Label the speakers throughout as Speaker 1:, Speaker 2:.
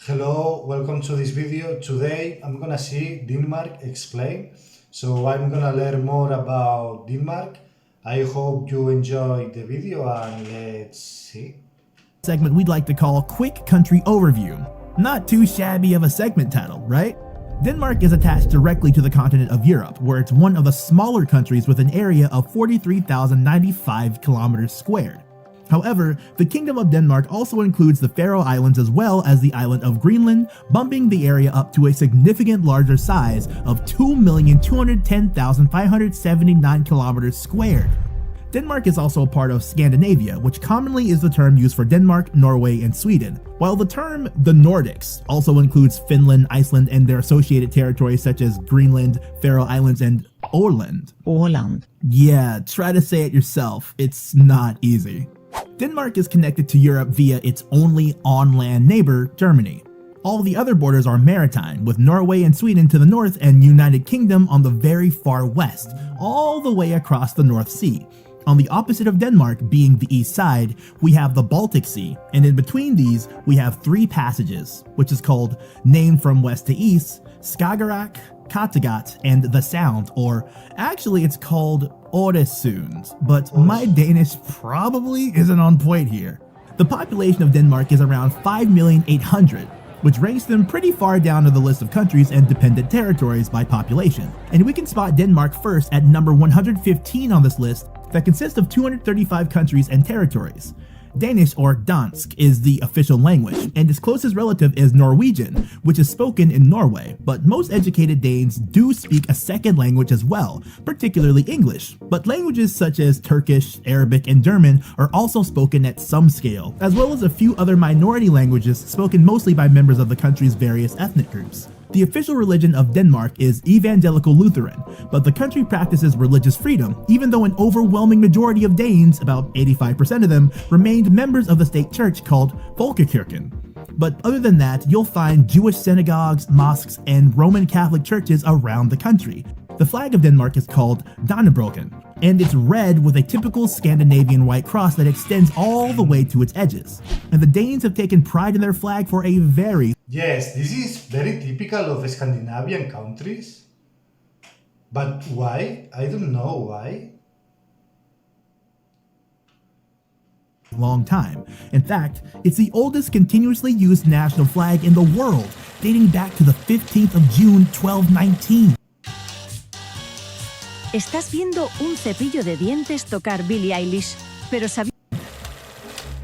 Speaker 1: Hello, welcome to this video. Today I'm gonna see Denmark explained. So I'm gonna learn more about Denmark. I hope you enjoy the video and let's see.
Speaker 2: Segment we'd like to call Quick Country Overview. Not too shabby of a segment title, right? Denmark is attached directly to the continent of Europe, where it's one of the smaller countries with an area of 43,095 kilometers squared. However, the Kingdom of Denmark also includes the Faroe Islands as well as the island of Greenland, bumping the area up to a significant larger size of 2,210,579 kilometers squared. Denmark is also a part of Scandinavia, which commonly is the term used for Denmark, Norway, and Sweden, while the term the Nordics also includes Finland, Iceland, and their associated territories such as Greenland, Faroe Islands, and Åland.
Speaker 3: Åland.
Speaker 2: Yeah, try to say it yourself, it's not easy. Denmark is connected to Europe via its only on-land neighbor, Germany. All the other borders are maritime, with Norway and Sweden to the north and United Kingdom on the very far west, all the way across the North Sea. On the opposite of Denmark, being the east side, we have the Baltic Sea, and in between these, we have three passages, which is called, named from west to east, Skagerrak, Kattegat, and the Sound, or actually it's called Øresund, but my Danish probably isn't on point here. The population of Denmark is around 5,800,000, which ranks them pretty far down to the list of countries and dependent territories by population. And we can spot Denmark first at number 115 on this list that consists of 235 countries and territories. Danish, or dansk, is the official language, and its closest relative is Norwegian, which is spoken in Norway, but most educated Danes do speak a second language as well, particularly English, but languages such as Turkish, Arabic, and German are also spoken at some scale, as well as a few other minority languages spoken mostly by members of the country's various ethnic groups. The official religion of Denmark is Evangelical Lutheran, but the country practices religious freedom, even though an overwhelming majority of Danes, about 85% of them, remained members of the state church called Folkekirken. But other than that, you'll find Jewish synagogues, mosques, and Roman Catholic churches around the country. The flag of Denmark is called Dannebrogen, and it's red with a typical Scandinavian white cross that extends all the way to its edges. And the Danes have taken pride in their flag for a very
Speaker 1: Yes, this is very typical of Scandinavian countries. But why? I don't know why.
Speaker 2: long time. In fact, it's the oldest continuously used national flag in the world, dating back to the 15th of June 1219.
Speaker 3: Estás viendo un cepillo de dientes tocar Billie Eilish, pero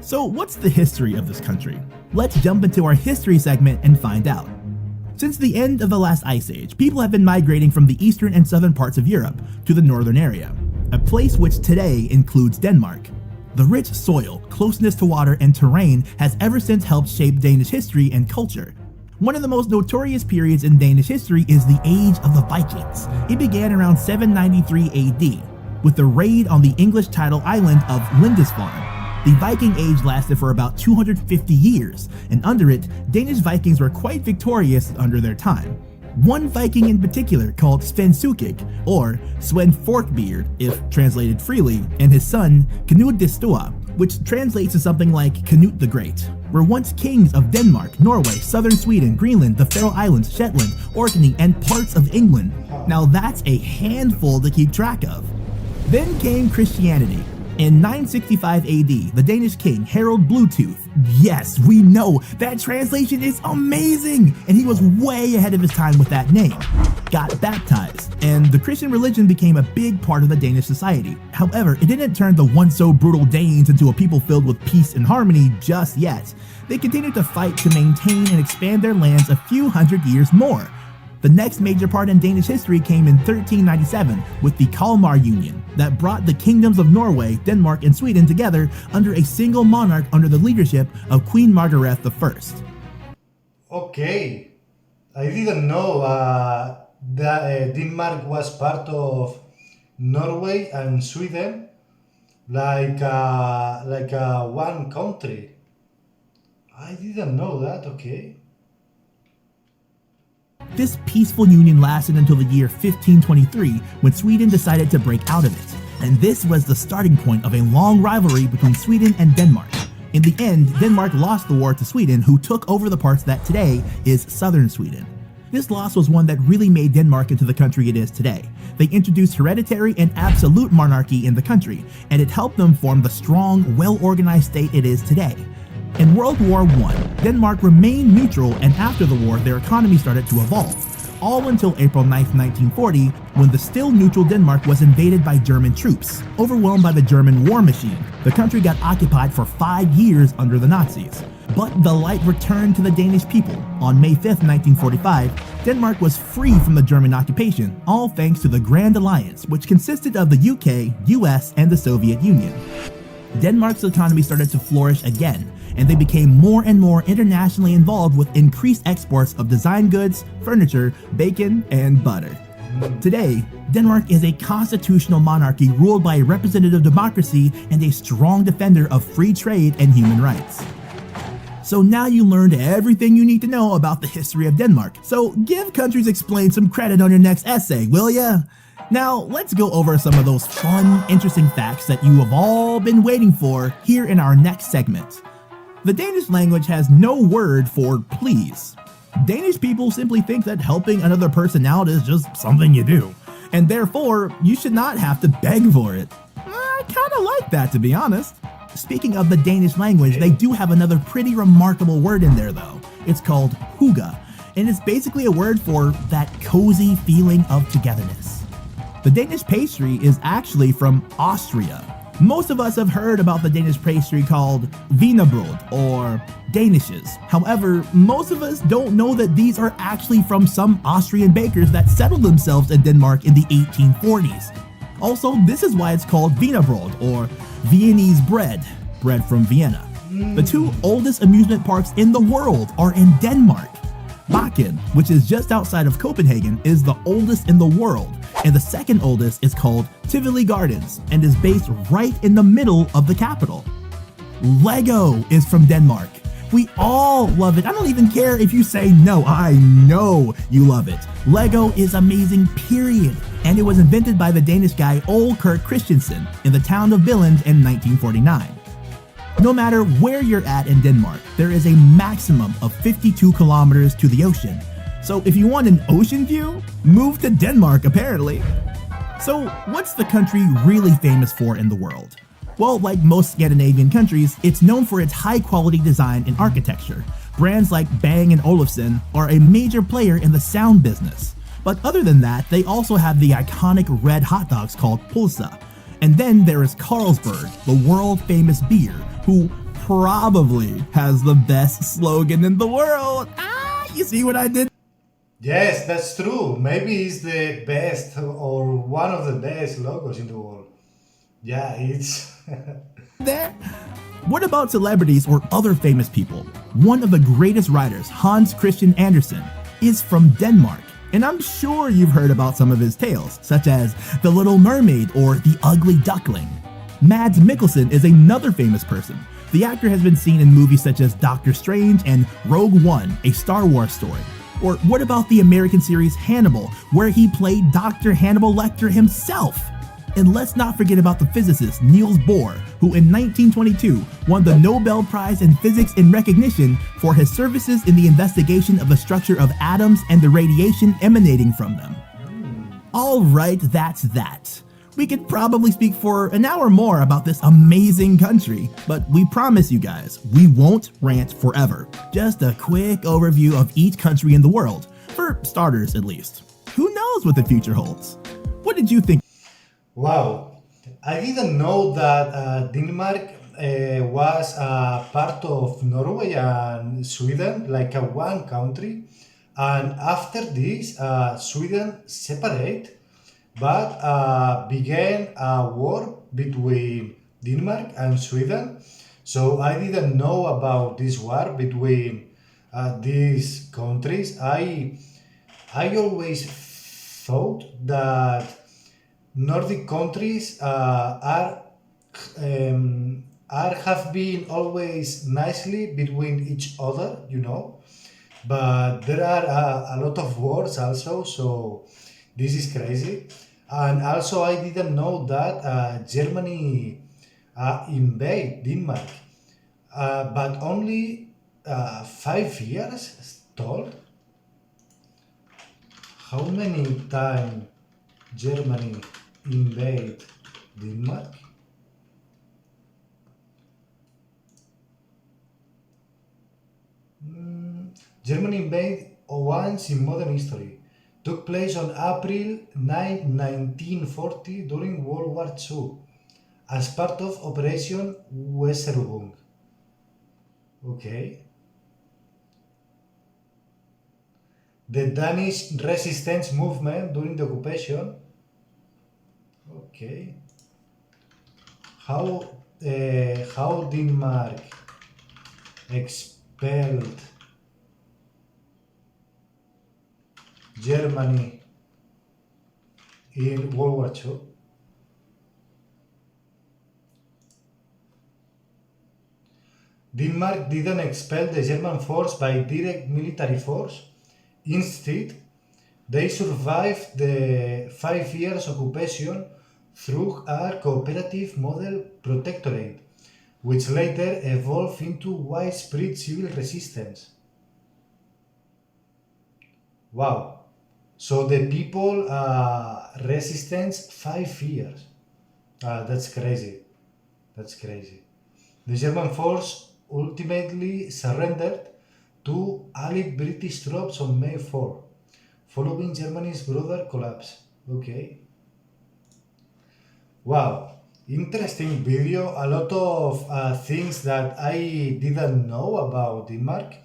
Speaker 2: So what's the history of this country? Let's jump into our history segment and find out. Since the end of the last ice age, people have been migrating from the eastern and southern parts of Europe to the northern area, a place which today includes Denmark. The rich soil, closeness to water, and terrain has ever since helped shape Danish history and culture. One of the most notorious periods in Danish history is the Age of the Vikings. It began around 793 AD, with the raid on the English title island of Lindisfarne. The Viking Age lasted for about 250 years, and under it, Danish Vikings were quite victorious under their time. One Viking in particular, called Sven Sukik, or Sven Forkbeard if translated freely, and his son Canute de Stoa, which translates to something like Canute the Great, were once kings of Denmark, Norway, southern Sweden, Greenland, the Faroe Islands, Shetland, Orkney, and parts of England. Now that's a handful to keep track of. Then came Christianity. In 965 AD, the Danish king Harald Bluetooth, yes, we know, that translation is amazing, and he was way ahead of his time with that name, got baptized, and the Christian religion became a big part of the Danish society. However, it didn't turn the once so brutal Danes into a people filled with peace and harmony just yet. They continued to fight to maintain and expand their lands a few hundred years more. The next major part in Danish history came in 1397 with the Kalmar Union that brought the kingdoms of Norway, Denmark, and Sweden together under a single monarch under the leadership of Queen Margaret I.
Speaker 1: Okay, I didn't know that Denmark was part of Norway and Sweden, like one country. I didn't know that. Okay.
Speaker 2: This peaceful union lasted until the year 1523 when Sweden decided to break out of it, and this was the starting point of a long rivalry between Sweden and Denmark. In the end, Denmark lost the war to Sweden, who took over the parts that today is southern Sweden. This loss was one that really made Denmark into the country it is today. They introduced hereditary and absolute monarchy in the country, and it helped them form the strong, well-organized state it is today. In World War I, Denmark remained neutral, and after the war, their economy started to evolve. All until April 9, 1940, when the still neutral Denmark was invaded by German troops. Overwhelmed by the German war machine, the country got occupied for 5 years under the Nazis. But the light returned to the Danish people. On May 5, 1945, Denmark was free from the German occupation, all thanks to the Grand Alliance, which consisted of the UK, US, and the Soviet Union. Denmark's economy started to flourish again, and they became more and more internationally involved with increased exports of design goods, furniture, bacon, and butter. Today, Denmark is a constitutional monarchy ruled by a representative democracy and a strong defender of free trade and human rights. So now you learned everything you need to know about the history of Denmark. So give Countries Explained some credit on your next essay, will ya? Now, let's go over some of those fun, interesting facts that you have all been waiting for here in our next segment. The Danish language has no word for please. Danish people simply think that helping another person out is just something you do, and therefore, you should not have to beg for it. I kinda like that, to be honest. Speaking of the Danish language, they do have another pretty remarkable word in there though. It's called hygge, and it's basically a word for that cozy feeling of togetherness. The Danish pastry is actually from Austria. Most of us have heard about the Danish pastry called wienerbrød or danishes. However, most of us don't know that these are actually from some Austrian bakers that settled themselves in Denmark in the 1840s. Also, this is why it's called wienerbrød or Viennese bread from Vienna. The two oldest amusement parks in the world are in Denmark. Bakken, which is just outside of Copenhagen, is the oldest in the world, and the second oldest is called Tivoli Gardens and is based right in the middle of the capital. Lego is from Denmark. We all love it. I don't even care if you say no. I know you love it. Lego is amazing, period. And it was invented by the Danish guy Ole Kirk Christensen in the town of Billund in 1949. No matter where you're at in Denmark, there is a maximum of 52 kilometers to the ocean. So if you want an ocean view, move to Denmark apparently. So what's the country really famous for in the world? Well, like most Scandinavian countries, it's known for its high quality design and architecture. Brands like Bang & Olufsen are a major player in the sound business. But other than that, they also have the iconic red hot dogs called pølse. And then there is Carlsberg, the world famous beer, who probably has the best slogan in the world. You see what I did?
Speaker 1: Yes, that's true. Maybe it's the best or one of the best logos in the world. Yeah, it's...
Speaker 2: There. What about celebrities or other famous people? One of the greatest writers, Hans Christian Andersen, is from Denmark. And I'm sure you've heard about some of his tales, such as The Little Mermaid or The Ugly Duckling. Mads Mikkelsen is another famous person. The actor has been seen in movies such as Doctor Strange and Rogue One, a Star Wars story. Or what about the American series Hannibal, where he played Dr. Hannibal Lecter himself? And let's not forget about the physicist Niels Bohr, who in 1922 won the Nobel Prize in Physics in recognition for his services in the investigation of the structure of atoms and the radiation emanating from them. Alright, that's that. We could probably speak for an hour more about this amazing country, but we promise you guys, we won't rant forever. Just a quick overview of each country in the world, for starters at least. Who knows what the future holds? What did you think?
Speaker 1: Wow, I didn't know that Denmark was part of Norway and Sweden, like a one country. And after this, Sweden separate, but began a war between Denmark and Sweden. So I didn't know about this war between these countries. I always thought that Nordic countries have been always nicely between each other, you know, but there are a lot of wars also, so this is crazy. And also I didn't know that Germany invade Denmark. but only 5 years told. How many times Germany invade Denmark? Germany invaded once in modern history. Took place on April 9, 1940 during World War II as part of Operation Weserübung. Okay. The Danish resistance movement during the occupation. Okay. How Denmark expelled Germany in World War II. Denmark didn't expel the German force by direct military force. Instead, they survived the 5 years occupation through a cooperative model protectorate, which later evolved into widespread civil resistance. Wow. So the people resistance 5 years. That's crazy. That's crazy. The German force ultimately surrendered to Allied British troops on May 4, following Germany's broader collapse. Okay. Wow. Interesting video. A lot of things that I didn't know about Denmark.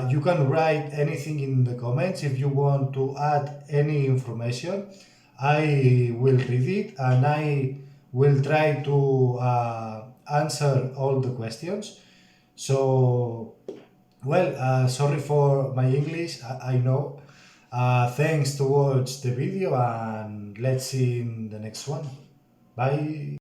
Speaker 1: You can write anything in the comments if you want to add any information. I will read it and I will try to answer all the questions. So, well, sorry for my English, I know. Thanks to watch the video and let's see in the next one. Bye.